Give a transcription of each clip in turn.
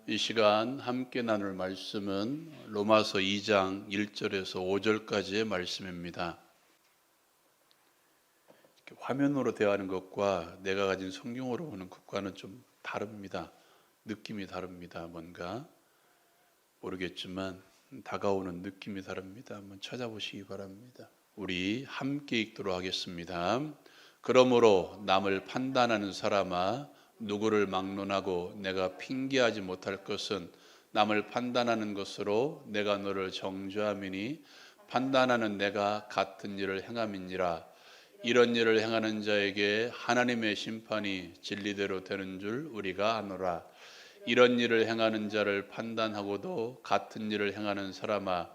이 시간 함께 나눌 말씀은 로마서 2장 1절에서 5절까지의 말씀입니다. 화면으로 대하는 것과 내가 가진 성경으로 보는 것과는 좀 다릅니다. 느낌이 다릅니다. 뭔가 모르겠지만 다가오는 느낌이 다릅니다. 한번 찾아보시기 바랍니다. 우리 함께 읽도록 하겠습니다. 그러므로 남을 판단하는 사람아, 누구를 막론하고 내가 핑계하지 못할 것은 남을 판단하는 것으로 내가 너를 정죄함이니 판단하는 내가 같은 일을 행함이니라. 이런 일을 행하는 자에게 하나님의 심판이 진리대로 되는 줄 우리가 아노라. 이런 일을 행하는 자를 판단하고도 같은 일을 행하는 사람아,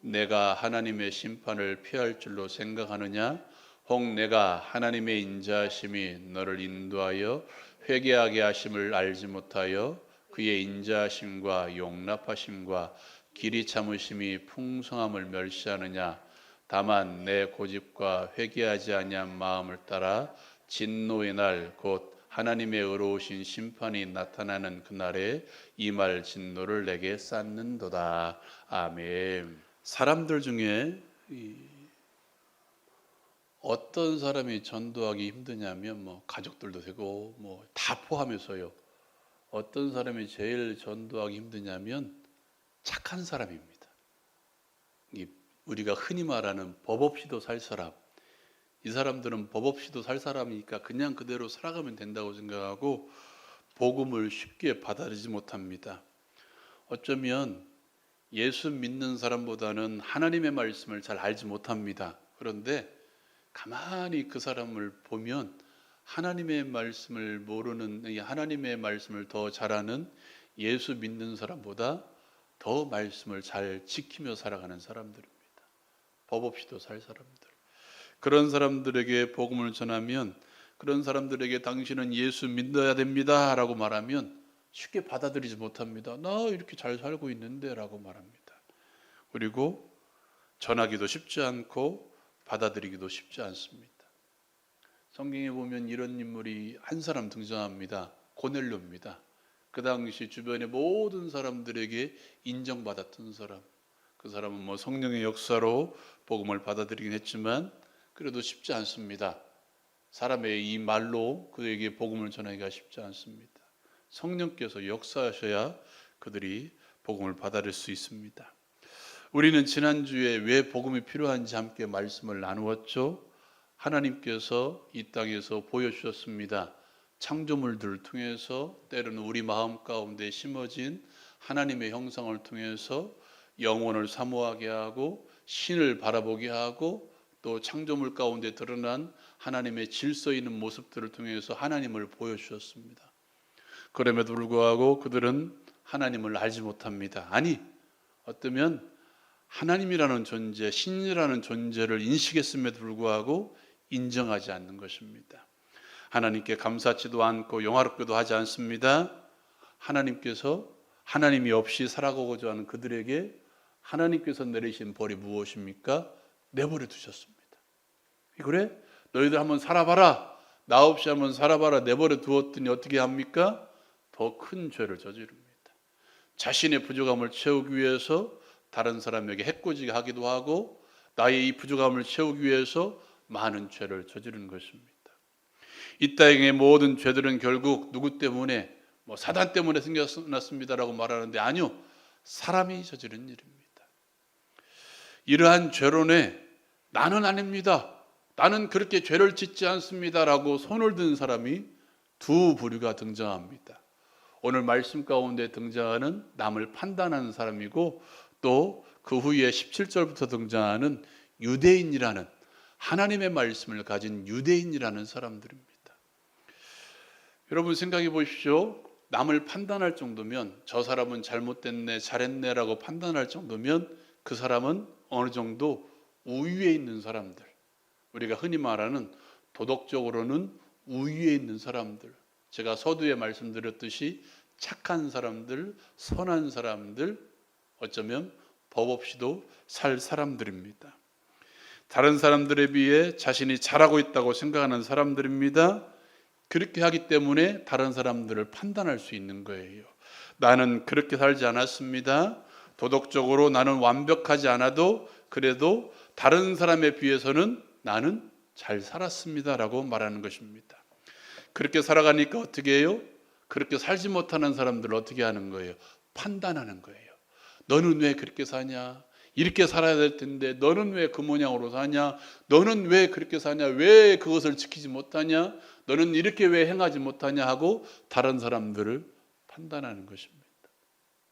내가 하나님의 심판을 피할 줄로 생각하느냐? 혹 내가 하나님의 인자하심이 너를 인도하여 회개하게 하심을 알지 못하여 그의 인자하심과 용납하심과 길이 참으심이 풍성함을 멸시하느냐? 다만 내 고집과 회개하지 아니한 마음을 따라 진노의 날 곧 하나님의 의로우신 심판이 나타나는 그날에 임할 진노를 내게 쌓는도다. 아멘. 사람들 중에 어떤 사람이 전도하기 힘드냐면 가족들도 되고 다 포함해서요. 어떤 사람이 제일 전도하기 힘드냐면 착한 사람입니다. 우리가 흔히 말하는 법 없이도 살 사람. 이 사람들은 법 없이도 살 사람이니까 그냥 그대로 살아가면 된다고 생각하고 복음을 쉽게 받아들이지 못합니다. 어쩌면 예수 믿는 사람보다는 하나님의 말씀을 잘 알지 못합니다. 그런데 가만히 그 사람을 보면 하나님의 말씀을 모르는, 하나님의 말씀을 더 잘하는 예수 믿는 사람보다 더 말씀을 잘 지키며 살아가는 사람들입니다. 법 없이도 살 사람들. 그런 사람들에게 복음을 전하면, 그런 사람들에게 당신은 예수 믿어야 됩니다 라고 말하면 쉽게 받아들이지 못합니다. 나 이렇게 잘 살고 있는데 라고 말합니다. 그리고 전하기도 쉽지 않고 받아들이기도 쉽지 않습니다. 성경에 보면 이런 인물이 한 사람 등장합니다. 고넬료입니다. 그 당시 주변의 모든 사람들에게 인정받았던 사람. 그 사람은 성령의 역사로 복음을 받아들이긴 했지만 그래도 쉽지 않습니다. 사람의 이 말로 그에게 복음을 전하기가 쉽지 않습니다. 성령께서 역사하셔야 그들이 복음을 받아들일 수 있습니다. 우리는 지난주에 왜 복음이 필요한지 함께 말씀을 나누었죠. 하나님께서 이 땅에서 보여주셨습니다. 창조물들을 통해서, 때로는 우리 마음 가운데 심어진 하나님의 형상을 통해서 영혼을 사모하게 하고 신을 바라보게 하고 또 창조물 가운데 드러난 하나님의 질서 있는 모습들을 통해서 하나님을 보여주셨습니다. 그럼에도 불구하고 그들은 하나님을 알지 못합니다. 아니, 어쩌면 하나님이라는 존재, 신이라는 존재를 인식했음에도 불구하고 인정하지 않는 것입니다. 하나님께 감사치도 않고 영화롭게도 하지 않습니다. 하나님께서 하나님이 없이 살아가고자 하는 그들에게 하나님께서 내리신 벌이 무엇입니까? 내버려 두셨습니다. 그래? 너희들 한번 살아봐라. 나 없이 한번 살아봐라. 내버려 두었더니 어떻게 합니까? 더 큰 죄를 저지릅니다. 자신의 부족함을 채우기 위해서 다른 사람에게 해코지게 하기도 하고 나의 이 부족함을 채우기 위해서 많은 죄를 저지르는 것입니다. 이 땅의 모든 죄들은 결국 누구 때문에 사단 때문에 생겨났습니다라고 말하는데 아니요. 사람이 저지른 일입니다. 이러한 죄론에 나는 아닙니다. 나는 그렇게 죄를 짓지 않습니다라고 손을 든 사람이 두 부류가 등장합니다. 오늘 말씀 가운데 등장하는 남을 판단하는 사람이고 또 그 후에 17절부터 등장하는 유대인이라는 하나님의 말씀을 가진 유대인이라는 사람들입니다. 여러분 생각해 보십시오. 남을 판단할 정도면 저 사람은 잘못됐네, 잘했네라고 판단할 정도면 그 사람은 어느 정도 우위에 있는 사람들, 우리가 흔히 말하는 도덕적으로는 우위에 있는 사람들, 제가 서두에 말씀드렸듯이 착한 사람들, 선한 사람들, 어쩌면 법 없이도 살 사람들입니다. 다른 사람들에 비해 자신이 잘하고 있다고 생각하는 사람들입니다. 그렇게 하기 때문에 다른 사람들을 판단할 수 있는 거예요. 나는 그렇게 살지 않았습니다. 도덕적으로 나는 완벽하지 않아도 그래도 다른 사람에 비해서는 나는 잘 살았습니다라고 말하는 것입니다. 그렇게 살아가니까 어떻게 해요? 그렇게 살지 못하는 사람들을 어떻게 하는 거예요? 판단하는 거예요. 너는 왜 그렇게 사냐? 이렇게 살아야 될 텐데 너는 왜 그 모양으로 사냐? 너는 왜 그렇게 사냐? 왜 그것을 지키지 못하냐? 너는 이렇게 왜 행하지 못하냐? 하고 다른 사람들을 판단하는 것입니다.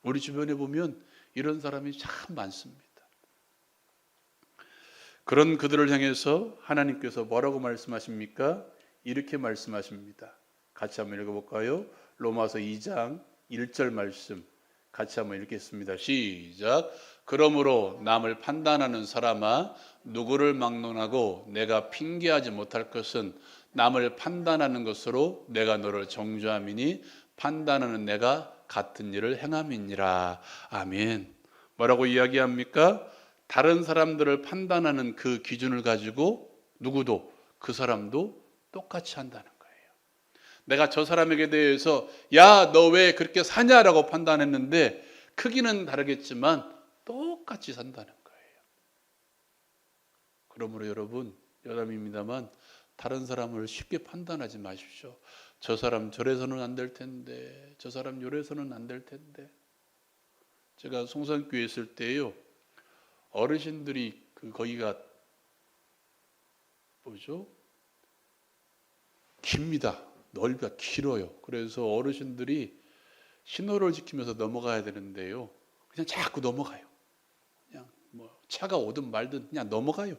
우리 주변에 보면 이런 사람이 참 많습니다. 그런 그들을 향해서 하나님께서 뭐라고 말씀하십니까? 이렇게 말씀하십니다. 같이 한번 읽어볼까요? 로마서 2장 1절 말씀 같이 한번 읽겠습니다. 시작. 그러므로 남을 판단하는 사람아, 누구를 막론하고 내가 핑계하지 못할 것은 남을 판단하는 것으로 내가 너를 정죄함이니 판단하는 내가 같은 일을 행함이니라. 아멘. 뭐라고 이야기합니까? 다른 사람들을 판단하는 그 기준을 가지고 누구도 그 사람도 똑같이 한다는 거예요. 내가 저 사람에게 대해서 야, 너 왜 그렇게 사냐라고 판단했는데 크기는 다르겠지만 똑같이 산다는 거예요. 그러므로 여러분, 여담입니다만 다른 사람을 쉽게 판단하지 마십시오. 저 사람 저래서는 안 될 텐데, 저 사람 요래서는 안 될 텐데. 제가 송산교회 있을 때요, 어르신들이 거기가 뭐죠? 깁니다. 넓이가 길어요. 그래서 어르신들이 신호를 지키면서 넘어가야 되는데요, 그냥 자꾸 넘어가요. 그냥 뭐 차가 오든 말든 그냥 넘어가요.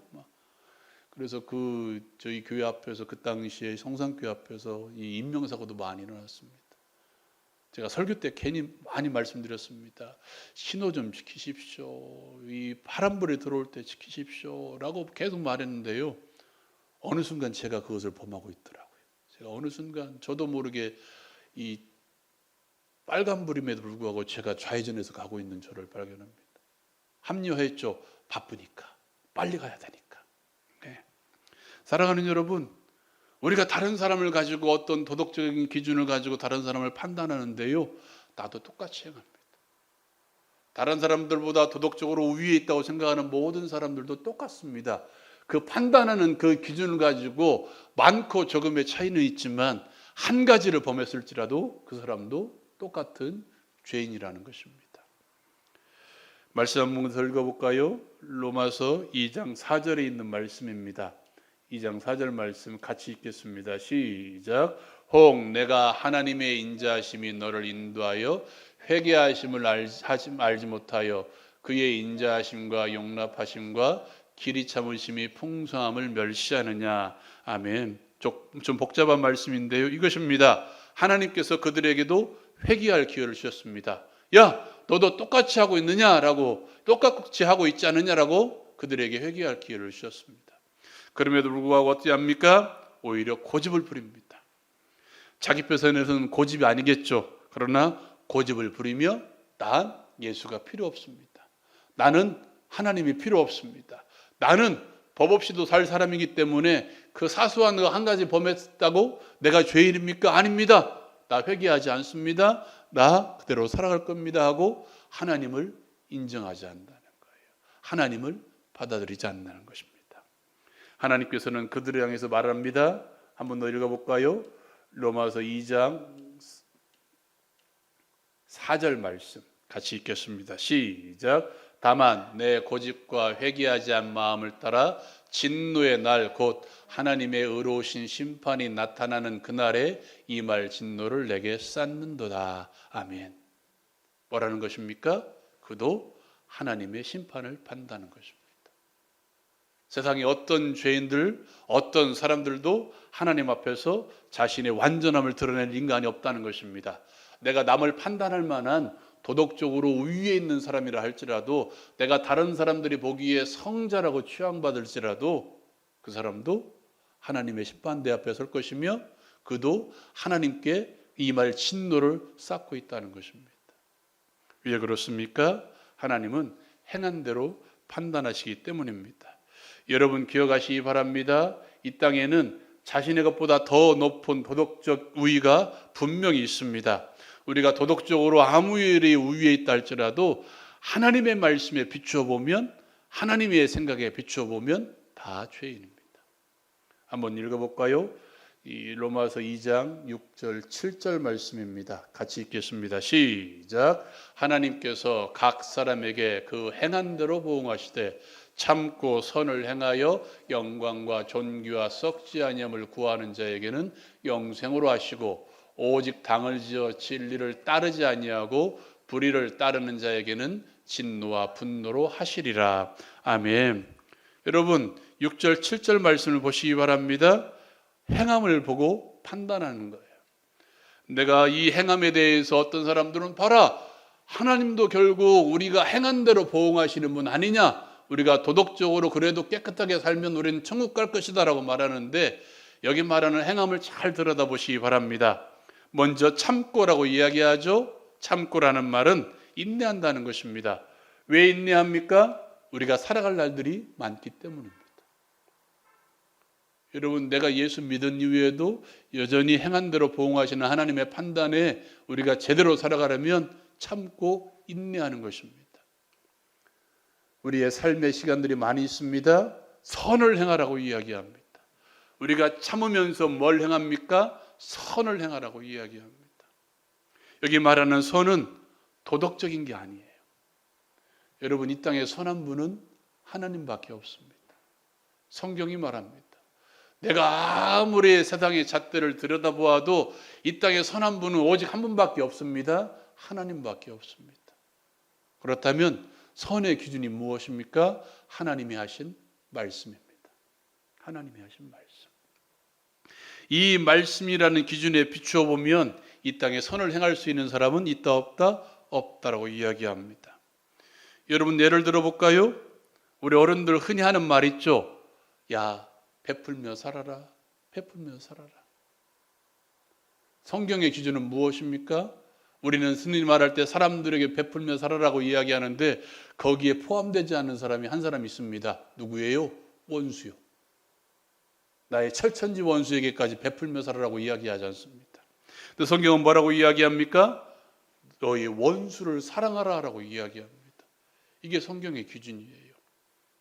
그래서 저희 교회 앞에서 그 당시에 성산교회 앞에서 이 인명사고도 많이 일어났습니다. 제가 설교 때 괜히 많이 말씀드렸습니다. 신호 좀 지키십시오. 이 파란불이 들어올 때 지키십시오라고 계속 말했는데요, 어느 순간 제가 그것을 범하고 있더라고요. 제가 어느 순간 저도 모르게 이 빨간불임에도 불구하고 제가 좌회전해서 가고 있는 저를 발견합니다. 합리화했죠. 바쁘니까, 빨리 가야 되니까. 네. 사랑하는 여러분, 우리가 다른 사람을 가지고 어떤 도덕적인 기준을 가지고 다른 사람을 판단하는데요, 나도 똑같이 행합니다. 다른 사람들보다 도덕적으로 우위에 있다고 생각하는 모든 사람들도 똑같습니다. 그 판단하는 그 기준을 가지고 많고 적음의 차이는 있지만 한 가지를 범했을지라도 그 사람도 똑같은 죄인이라는 것입니다. 말씀 한번 더 읽어볼까요? 로마서 2장 4절에 있는 말씀입니다. 2장 4절 말씀 같이 읽겠습니다. 시작. 혹 내가 하나님의 인자하심이 너를 인도하여 회개하심을 알지 못하여 그의 인자하심과 용납하심과 길이 참으심이 풍성함을 멸시하느냐. 아멘. 좀 복잡한 말씀인데요, 이것입니다. 하나님께서 그들에게도 회개할 기회를 주셨습니다. 야, 너도 똑같이 하고 있느냐라고, 똑같이 하고 있지 않느냐라고 그들에게 회개할 기회를 주셨습니다. 그럼에도 불구하고 어떻게 합니까? 오히려 고집을 부립니다. 자기 편에서는 고집이 아니겠죠. 그러나 고집을 부리며 난 예수가 필요 없습니다. 나는 하나님이 필요 없습니다. 나는 법 없이도 살 사람이기 때문에 그 사소한 거 한 가지 범했다고 내가 죄인입니까? 아닙니다. 나 회개하지 않습니다. 나 그대로 살아갈 겁니다 하고 하나님을 인정하지 않는다는 거예요. 하나님을 받아들이지 않는다는 것입니다. 하나님께서는 그들을 향해서 말합니다. 한번 더 읽어볼까요? 로마서 2장 4절 말씀 같이 읽겠습니다. 시작. 다만 내 고집과 회개하지 않은 마음을 따라 진노의 날 곧 하나님의 의로우신 심판이 나타나는 그날에 이 말 진노를 내게 쌓는도다. 아멘. 뭐라는 것입니까? 그도 하나님의 심판을 받는다는 것입니다. 세상에 어떤 죄인들, 어떤 사람들도 하나님 앞에서 자신의 완전함을 드러낼 인간이 없다는 것입니다. 내가 남을 판단할 만한 도덕적으로 우위에 있는 사람이라 할지라도, 내가 다른 사람들이 보기에 성자라고 취향받을지라도 그 사람도 하나님의 심판대 앞에 설 것이며 그도 하나님께 이 말 진노를 쌓고 있다는 것입니다. 왜 그렇습니까? 하나님은 행한 대로 판단하시기 때문입니다. 여러분 기억하시기 바랍니다. 이 땅에는 자신의 것보다 더 높은 도덕적 우위가 분명히 있습니다. 우리가 도덕적으로 아무리 우위에 있다 할지라도 하나님의 말씀에 비추어 보면, 하나님의 생각에 비추어 보면 다 죄인입니다. 한번 읽어볼까요? 이 로마서 2장 6절 7절 말씀입니다. 같이 읽겠습니다. 시작. 하나님께서 각 사람에게 그 행한 대로 보응하시되 참고 선을 행하여 영광과 존귀와 썩지 아니함을 구하는 자에게는 영생으로 하시고, 오직 당을 지어 진리를 따르지 아니하고 불의를 따르는 자에게는 진노와 분노로 하시리라. 아멘. 여러분 6절 7절 말씀을 보시기 바랍니다. 행함을 보고 판단하는 거예요. 내가 이 행함에 대해서 어떤 사람들은 봐라, 하나님도 결국 우리가 행한 대로 보응하시는 분 아니냐, 우리가 도덕적으로 그래도 깨끗하게 살면 우리는 천국 갈 것이다 라고 말하는데, 여기 말하는 행함을 잘 들여다보시기 바랍니다. 먼저 참고라고 이야기하죠. 참고라는 말은 인내한다는 것입니다. 왜 인내합니까? 우리가 살아갈 날들이 많기 때문입니다. 여러분, 내가 예수 믿은 이후에도 여전히 행한 대로 보응하시는 하나님의 판단에 우리가 제대로 살아가려면 참고 인내하는 것입니다. 우리의 삶의 시간들이 많이 있습니다. 선을 행하라고 이야기합니다. 우리가 참으면서 뭘 행합니까? 선을 행하라고 이야기합니다. 여기 말하는 선은 도덕적인 게 아니에요. 여러분, 이 땅에 선한 분은 하나님밖에 없습니다. 성경이 말합니다. 내가 아무리 세상의 잣대를 들여다보아도 이 땅에 선한 분은 오직 한 분밖에 없습니다. 하나님밖에 없습니다. 그렇다면 선의 기준이 무엇입니까? 하나님이 하신 말씀입니다. 하나님이 하신 말씀. 이 말씀이라는 기준에 비추어 보면 이 땅에 선을 행할 수 있는 사람은 있다 없다? 없다라고 이야기합니다. 여러분, 예를 들어볼까요? 우리 어른들 흔히 하는 말 있죠. 야, 베풀며 살아라. 베풀며 살아라. 성경의 기준은 무엇입니까? 우리는 흔히 말할 때 사람들에게 베풀며 살아라고 이야기하는데 거기에 포함되지 않는 사람이 한 사람 있습니다. 누구예요? 원수요. 나의 철천지 원수에게까지 베풀며 살아라고 이야기하지 않습니다. 근데 성경은 뭐라고 이야기합니까? 너희 원수를 사랑하라라고 이야기합니다. 이게 성경의 기준이에요.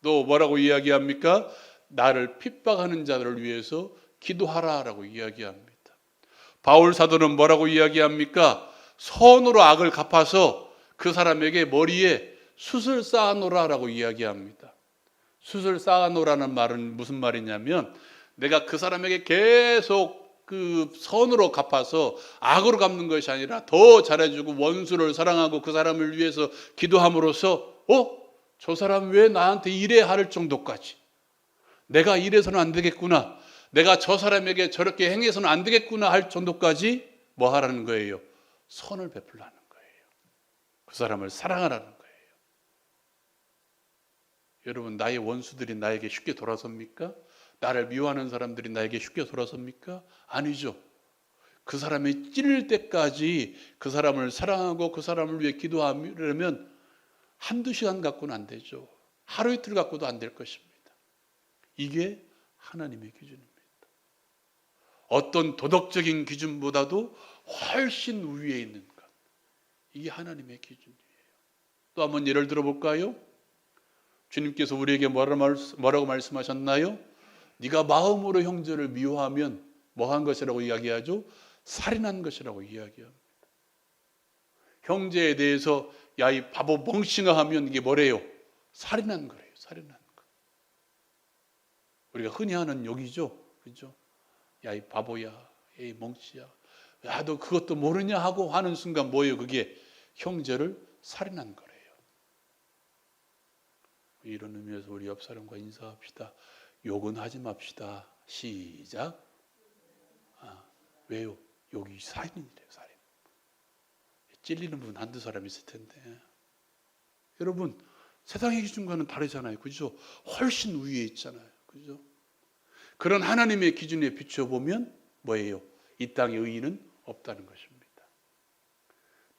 또 뭐라고 이야기합니까? 나를 핍박하는 자들을 위해서 기도하라라고 이야기합니다. 바울 사도는 뭐라고 이야기합니까? 선으로 악을 갚아서 그 사람에게 머리에 숯을 쌓아놓으라라고 이야기합니다. 숯을 쌓아놓으라는 말은 무슨 말이냐면, 내가 그 사람에게 계속 그 선으로 갚아서 악으로 갚는 것이 아니라 더 잘해주고 원수를 사랑하고 그 사람을 위해서 기도함으로써 저 사람 왜 나한테 이래 할 정도까지, 내가 이래서는 안 되겠구나, 내가 저 사람에게 저렇게 행해서는 안 되겠구나 할 정도까지 뭐 하라는 거예요? 선을 베풀라는 거예요. 그 사람을 사랑하라는 거예요. 여러분, 나의 원수들이 나에게 쉽게 돌아섭니까? 나를 미워하는 사람들이 나에게 쉽게 돌아섭니까? 아니죠. 그 사람이 찔릴 때까지 그 사람을 사랑하고 그 사람을 위해 기도하려면 한두 시간 갖고는 안 되죠. 하루 이틀 갖고도 안 될 것입니다. 이게 하나님의 기준입니다. 어떤 도덕적인 기준보다도 훨씬 위에 있는 것, 이게 하나님의 기준이에요. 또 한번 예를 들어볼까요? 주님께서 우리에게 뭐라고 말씀하셨나요? 네가 마음으로 형제를 미워하면 뭐 한 것이라고 이야기하죠? 살인한 것이라고 이야기합니다. 형제에 대해서 야, 이 바보 멍청아 하면 이게 뭐래요? 살인한 거래요. 살인한 거. 우리가 흔히 하는 욕이죠. 그죠? 야, 이 바보야. 이 멍치야. 야, 너 그것도 모르냐 하고 하는 순간 뭐예요? 그게 형제를 살인한 거래요. 이런 의미에서 우리 옆 사람과 인사합시다. 욕은 하지 맙시다. 시작. 왜요? 욕이 살인이래요. 살인. 찔리는 분 한두 사람 있을 텐데. 여러분, 세상의 기준과는 다르잖아요. 그죠? 훨씬 위에 있잖아요. 그죠? 그런 하나님의 기준에 비추어 보면 뭐예요? 이 땅의 의의는 없다는 것입니다.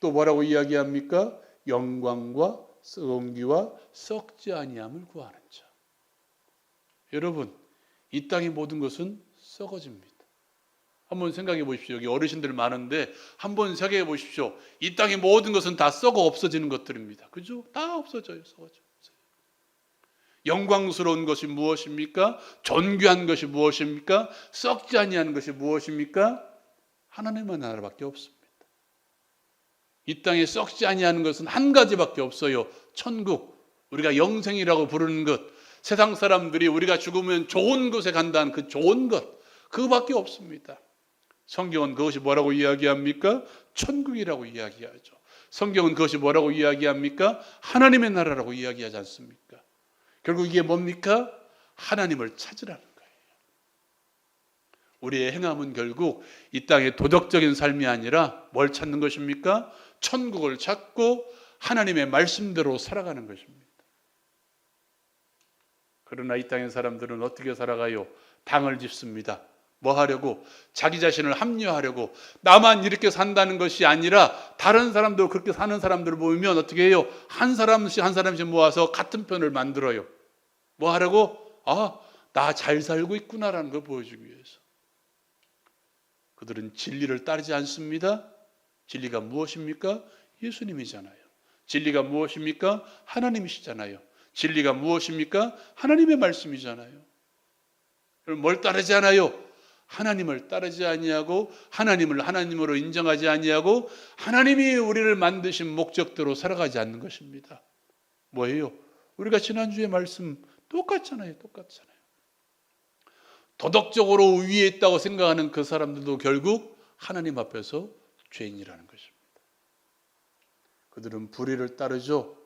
또 뭐라고 이야기합니까? 영광과 성기와 썩지 아니함을 구하는 자. 여러분, 이 땅의 모든 것은 썩어집니다. 한번 생각해 보십시오. 여기 어르신들 많은데 한번 생각해 보십시오. 이 땅의 모든 것은 다 썩어 없어지는 것들입니다. 그죠? 다 없어져요. 썩어져요. 영광스러운 것이 무엇입니까? 존귀한 것이 무엇입니까? 썩지 아니하는 것이 무엇입니까? 하나님의 나라밖에 없습니다. 이 땅에 썩지 아니하는 것은 한 가지밖에 없어요. 천국, 우리가 영생이라고 부르는 것, 세상 사람들이 우리가 죽으면 좋은 곳에 간다는 그 좋은 것, 그거밖에 없습니다. 성경은 그것이 뭐라고 이야기합니까? 천국이라고 이야기하죠. 성경은 그것이 뭐라고 이야기합니까? 하나님의 나라라고 이야기하지 않습니까? 결국 이게 뭡니까? 하나님을 찾으라는 거예요. 우리의 행함은 결국 이 땅의 도덕적인 삶이 아니라 뭘 찾는 것입니까? 천국을 찾고 하나님의 말씀대로 살아가는 것입니다. 그러나 이 땅의 사람들은 어떻게 살아가요? 당을 짓습니다. 뭐 하려고? 자기 자신을 합리화하려고. 나만 이렇게 산다는 것이 아니라 다른 사람도 그렇게 사는 사람들을 보면 어떻게 해요? 한 사람씩 한 사람씩 모아서 같은 편을 만들어요. 뭐 하려고? 나 잘 살고 있구나라는 걸 보여주기 위해서. 그들은 진리를 따르지 않습니다. 진리가 무엇입니까? 예수님이잖아요. 진리가 무엇입니까? 하나님이시잖아요. 진리가 무엇입니까? 하나님의 말씀이잖아요. 그럼 뭘 따르지 않아요? 하나님을 따르지 아니하고 하나님을 하나님으로 인정하지 아니하고 하나님이 우리를 만드신 목적대로 살아가지 않는 것입니다. 뭐예요? 우리가 지난주에 말씀 똑같잖아요. 도덕적으로 위에 있다고 생각하는 그 사람들도 결국 하나님 앞에서 죄인이라는 것입니다. 그들은 불의를 따르죠.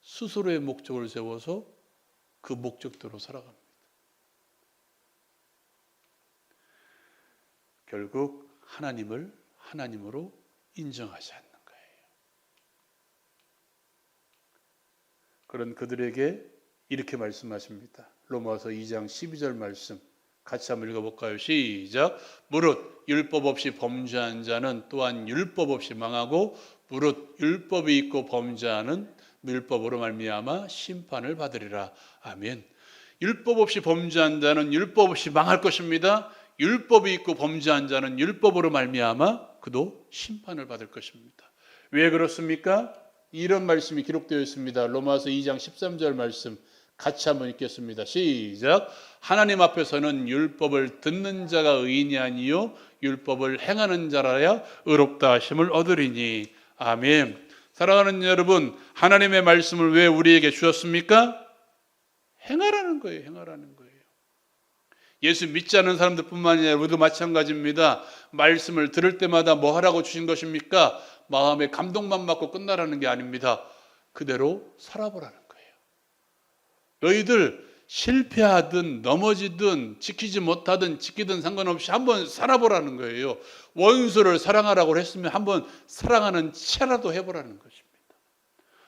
스스로의 목적을 세워서 그 목적대로 살아갑니다. 결국 하나님을 하나님으로 인정하지 않는 거예요. 그런 그들에게 이렇게 말씀하십니다. 로마서 2장 12절 말씀 같이 한번 읽어볼까요? 시작. 무릇 율법 없이 범죄한 자는 또한 율법 없이 망하고 무릇 율법이 있고 범죄하는 율법으로 말미암아 심판을 받으리라. 아멘. 율법 없이 범죄한 자는 율법 없이 망할 것입니다. 율법이 있고 범죄한 자는 율법으로 말미암아 그도 심판을 받을 것입니다. 왜 그렇습니까? 이런 말씀이 기록되어 있습니다. 로마서 2장 13절 말씀 같이 한번 읽겠습니다. 시작. 하나님 앞에서는 율법을 듣는 자가 의인이 아니요 율법을 행하는 자라야 의롭다 하심을 얻으리니. 아멘. 사랑하는 여러분, 하나님의 말씀을 왜 우리에게 주셨습니까? 행하라는 거예요. 행하라는 거예요. 예수 믿지 않는 사람들뿐만 아니라 우리도 마찬가지입니다. 말씀을 들을 때마다 뭐 하라고 주신 것입니까? 마음에 감동만 받고 끝나라는 게 아닙니다. 그대로 살아보라는 거예요. 너희들 실패하든 넘어지든 지키지 못하든 지키든 상관없이 한번 살아보라는 거예요. 원수를 사랑하라고 했으면 한번 사랑하는 체라도 해보라는 것입니다.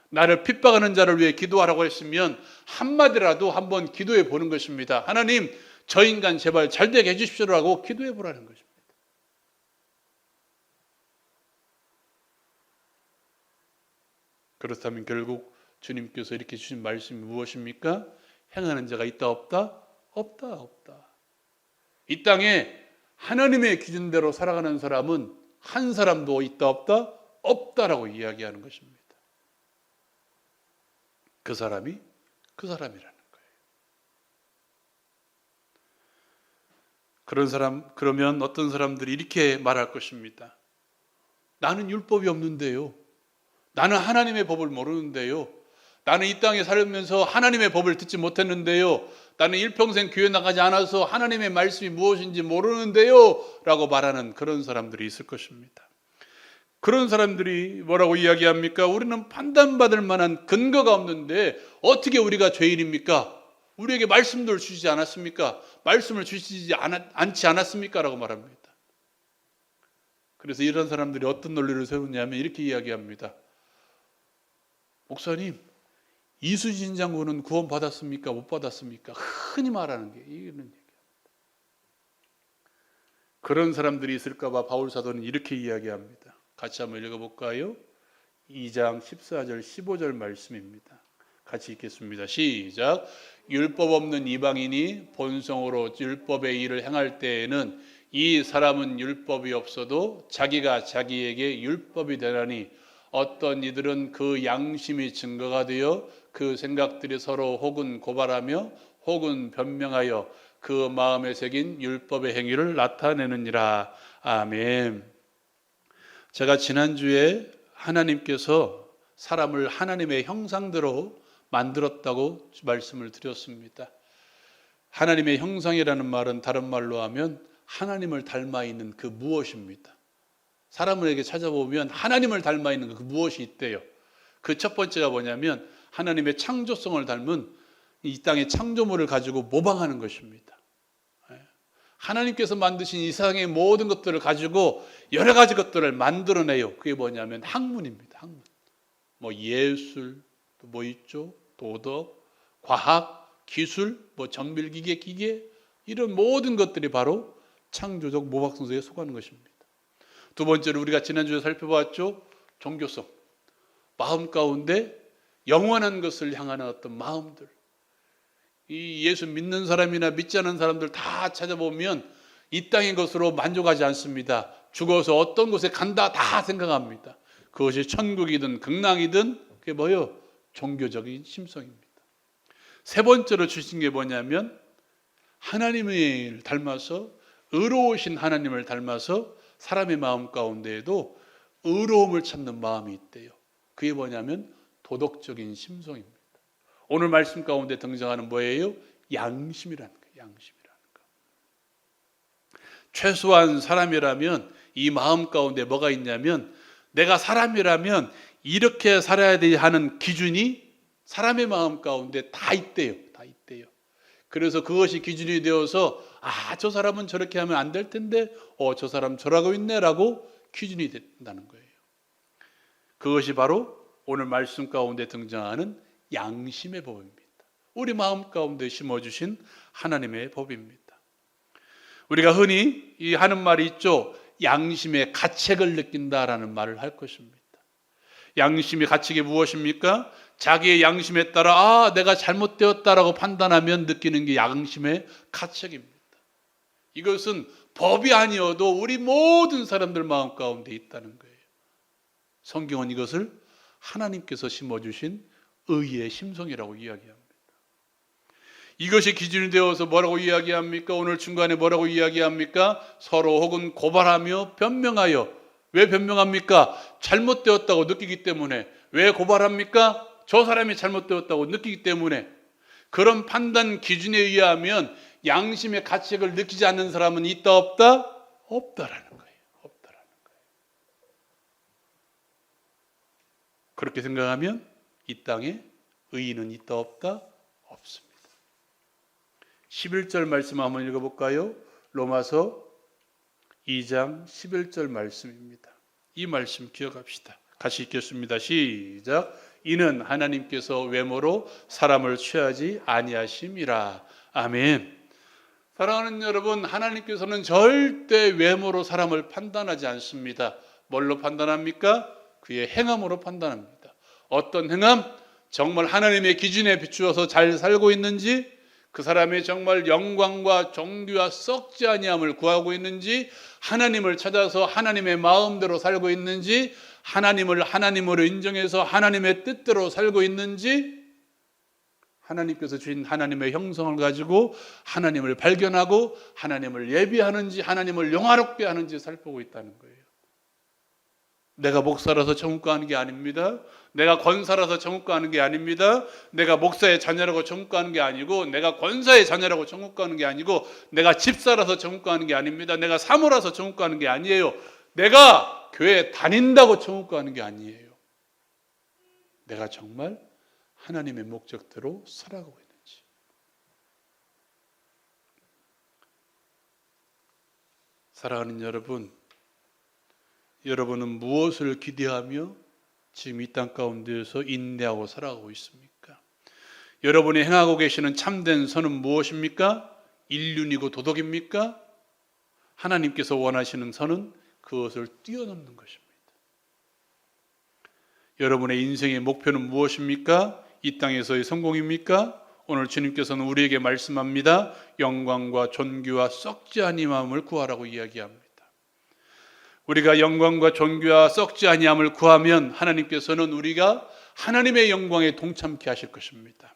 나를 핍박하는 자를 위해 기도하라고 했으면 한마디라도 한번 기도해 보는 것입니다. 하나님, 저 인간 제발 잘되게 해주십시오라고 기도해 보라는 것입니다. 그렇다면 결국 주님께서 이렇게 주신 말씀이 무엇입니까? 행하는 자가 있다 없다? 없다. 이 땅에 하나님의 기준대로 살아가는 사람은 한 사람도 있다 없다? 없다라고 이야기하는 것입니다. 그 사람이 그 사람이라는 거예요. 그런 사람, 그러면 어떤 사람들이 이렇게 말할 것입니다. 나는 율법이 없는데요. 나는 하나님의 법을 모르는데요. 나는 이 땅에 살면서 하나님의 법을 듣지 못했는데요. 나는 일평생 교회 나가지 않아서 하나님의 말씀이 무엇인지 모르는데요. 라고 말하는 그런 사람들이 있을 것입니다. 그런 사람들이 뭐라고 이야기합니까? 우리는 판단받을 만한 근거가 없는데 어떻게 우리가 죄인입니까? 우리에게 말씀도 주시지 않았습니까? 말씀을 주시지 않지 않았습니까? 라고 말합니다. 그래서 이런 사람들이 어떤 논리를 세우냐면 이렇게 이야기합니다. 목사님, 이수진 장군은 구원 받았습니까? 못 받았습니까? 흔히 말하는 게 이런 얘기입니다. 그런 사람들이 있을까 봐 바울 사도는 이렇게 이야기합니다. 같이 한번 읽어볼까요? 2장 14절 15절 말씀입니다. 같이 읽겠습니다. 시작. 율법 없는 이방인이 본성으로 율법의 일을 행할 때에는 이 사람은 율법이 없어도 자기가 자기에게 율법이 되나니 어떤 이들은 그 양심이 증거가 되어 그 생각들이 서로 혹은 고발하며 혹은 변명하여 그 마음에 새긴 율법의 행위를 나타내느니라. 아멘. 제가 지난주에 하나님께서 사람을 하나님의 형상대로 만들었다고 말씀을 드렸습니다. 하나님의 형상이라는 말은 다른 말로 하면 하나님을 닮아 있는 그 무엇입니다. 사람에게 찾아보면 하나님을 닮아 있는 그 무엇이 있대요. 그 첫 번째가 뭐냐면 하나님의 창조성을 닮은 이 땅의 창조물을 가지고 모방하는 것입니다. 하나님께서 만드신 이 세상의 모든 것들을 가지고 여러 가지 것들을 만들어내요. 그게 뭐냐면 학문입니다. 학문. 뭐 예술, 또 뭐 있죠? 도덕, 과학, 기술, 뭐 정밀기계, 기계, 이런 모든 것들이 바로 창조적 모방성에 속하는 것입니다. 두 번째로 우리가 지난주에 살펴봤죠? 종교성. 마음 가운데 영원한 것을 향하는 어떤 마음들. 이 예수 믿는 사람이나 믿지 않는 사람들 다 찾아보면 이 땅의 것으로 만족하지 않습니다. 죽어서 어떤 곳에 간다 다 생각합니다. 그것이 천국이든 극락이든 그게 뭐예요? 종교적인 심성입니다. 세 번째로 주신 게 뭐냐면 하나님을 닮아서 의로우신 하나님을 닮아서 사람의 마음 가운데에도 의로움을 찾는 마음이 있대요. 그게 뭐냐면 도덕적인 심성입니다. 오늘 말씀 가운데 등장하는 뭐예요? 양심이라는 거예요. 양심이라는 거. 최소한 사람이라면 이 마음 가운데 뭐가 있냐면 내가 사람이라면 이렇게 살아야 돼 하는 기준이 사람의 마음 가운데 다 있대요. 다 있대요. 그래서 그것이 기준이 되어서 저 사람은 저렇게 하면 안 될 텐데 저 사람 저러고 있네라고 기준이 된다는 거예요. 그것이 바로 오늘 말씀 가운데 등장하는 양심의 법입니다. 우리 마음 가운데 심어주신 하나님의 법입니다. 우리가 흔히 하는 말이 있죠. 양심의 가책을 느낀다라는 말을 할 것입니다. 양심의 가책이 무엇입니까? 자기의 양심에 따라 내가 잘못되었다라고 판단하면 느끼는 게 양심의 가책입니다. 이것은 법이 아니어도 우리 모든 사람들 마음 가운데 있다는 거예요. 성경은 이것을 하나님께서 심어주신 의의 심성이라고 이야기합니다. 이것이 기준이 되어서 뭐라고 이야기합니까? 오늘 중간에 뭐라고 이야기합니까? 서로 혹은 고발하며 변명하여. 왜 변명합니까? 잘못되었다고 느끼기 때문에. 왜 고발합니까? 저 사람이 잘못되었다고 느끼기 때문에. 그런 판단 기준에 의하면 양심의 가책을 느끼지 않는 사람은 있다 없다? 없다라는 거예요. 없다라는 거예요. 그렇게 생각하면 이 땅에 의인은 있다 없다? 없습니다. 11절 말씀 한번 읽어볼까요? 로마서 2장 11절 말씀입니다. 이 말씀 기억합시다. 같이 읽겠습니다. 시작. 이는 하나님께서 외모로 사람을 취하지 아니하심이라. 아멘. 사랑하는 여러분, 하나님께서는 절대 외모로 사람을 판단하지 않습니다. 뭘로 판단합니까? 그의 행함으로 판단합니다. 어떤 행함? 정말 하나님의 기준에 비추어서 잘 살고 있는지, 그 사람이 정말 영광과 존귀와 썩지 아니함을 구하고 있는지, 하나님을 찾아서 하나님의 마음대로 살고 있는지, 하나님을 하나님으로 인정해서 하나님의 뜻대로 살고 있는지, 하나님께서 주신 하나님의 형성을 가지고 하나님을 발견하고 하나님을 예비하는지, 하나님을 영화롭게 하는지 살피고 있다는 거예요. 내가 목사라서 천국 가는 게 아닙니다. 내가 권사라서 천국 가는 게 아닙니다. 내가 목사의 자녀라고 천국 가는 게 아니고, 내가 권사의 자녀라고 천국 가는 게 아니고, 내가 집사라서 천국 가는 게 아닙니다. 내가 사모라서 천국 가는 게 아니에요. 내가 교회 다닌다고 천국 가는 게 아니에요. 내가 정말 하나님의 목적대로 살아가고 있는지. 사랑하는 여러분, 여러분은 무엇을 기대하며 지금 이 땅 가운데에서 인내하고 살아가고 있습니까? 여러분이 행하고 계시는 참된 선은 무엇입니까? 인륜이고 도덕입니까? 하나님께서 원하시는 선은 그것을 뛰어넘는 것입니다. 여러분의 인생의 목표는 무엇입니까? 이 땅에서의 성공입니까? 오늘 주님께서는 우리에게 말씀합니다. 영광과 존귀와 썩지 아니함을 구하라고 이야기합니다. 우리가 영광과 존귀와 썩지 아니함을 구하면 하나님께서는 우리가 하나님의 영광에 동참케 하실 것입니다.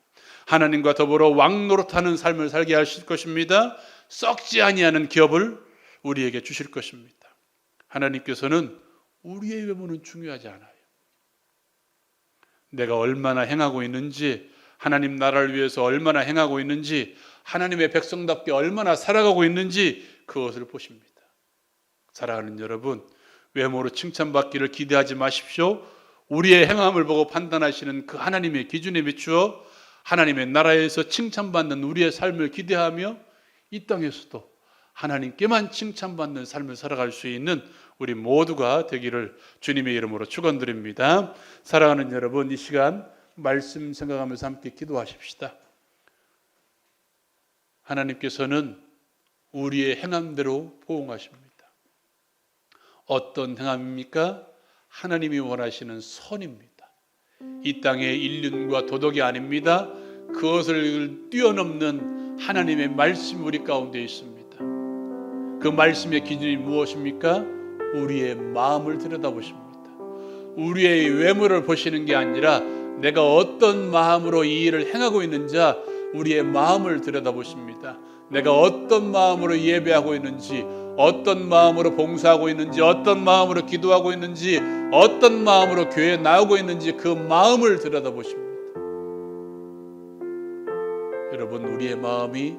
하나님과 더불어 왕노릇하는 삶을 살게 하실 것입니다. 썩지 아니하는 기업을 우리에게 주실 것입니다. 하나님께서는 우리의 외모는 중요하지 않아요. 내가 얼마나 행하고 있는지, 하나님 나라를 위해서 얼마나 행하고 있는지, 하나님의 백성답게 얼마나 살아가고 있는지 그것을 보십니다. 사랑하는 여러분, 외모로 칭찬받기를 기대하지 마십시오. 우리의 행함을 보고 판단하시는 그 하나님의 기준에 비추어 하나님의 나라에서 칭찬받는 우리의 삶을 기대하며 이 땅에서도 하나님께만 칭찬받는 삶을 살아갈 수 있는 우리 모두가 되기를 주님의 이름으로 축원드립니다. 사랑하는 여러분, 이 시간 말씀 생각하면서 함께 기도하십시다. 하나님께서는 우리의 행함대로 보응하십니다. 어떤 행함입니까? 하나님이 원하시는 선입니다. 이 땅의 인륜과 도덕이 아닙니다. 그것을 뛰어넘는 하나님의 말씀이 우리 가운데 있습니다. 그 말씀의 기준이 무엇입니까? 우리의 마음을 들여다보십니다. 우리의 외모를 보시는 게 아니라 내가 어떤 마음으로 이 일을 행하고 있는지 우리의 마음을 들여다보십니다. 내가 어떤 마음으로 예배하고 있는지, 어떤 마음으로 봉사하고 있는지, 어떤 마음으로 기도하고 있는지, 어떤 마음으로 교회에 나오고 있는지 그 마음을 들여다보십니다. 여러분, 우리의 마음이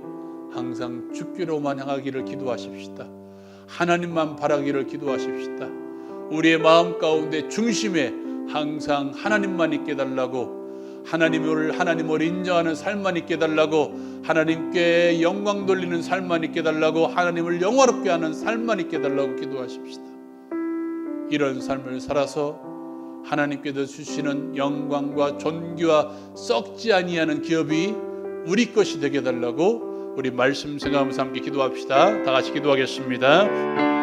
항상 주께로만 향하기를 기도하십시다. 하나님만 바라기를 기도하십시다. 우리의 마음 가운데 중심에 항상 하나님만 있게 해달라고, 하나님을 인정하는 삶만 있게 해달라고, 하나님께 영광 돌리는 삶만 있게 해달라고, 하나님을 영화롭게 하는 삶만 있게 해달라고 기도하십시다. 이런 삶을 살아서 하나님께서 주시는 영광과 존귀와 썩지 아니하는 기업이 우리 것이 되게 해달라고 우리 말씀 생각하면서 함께 기도합시다. 다 같이 기도하겠습니다.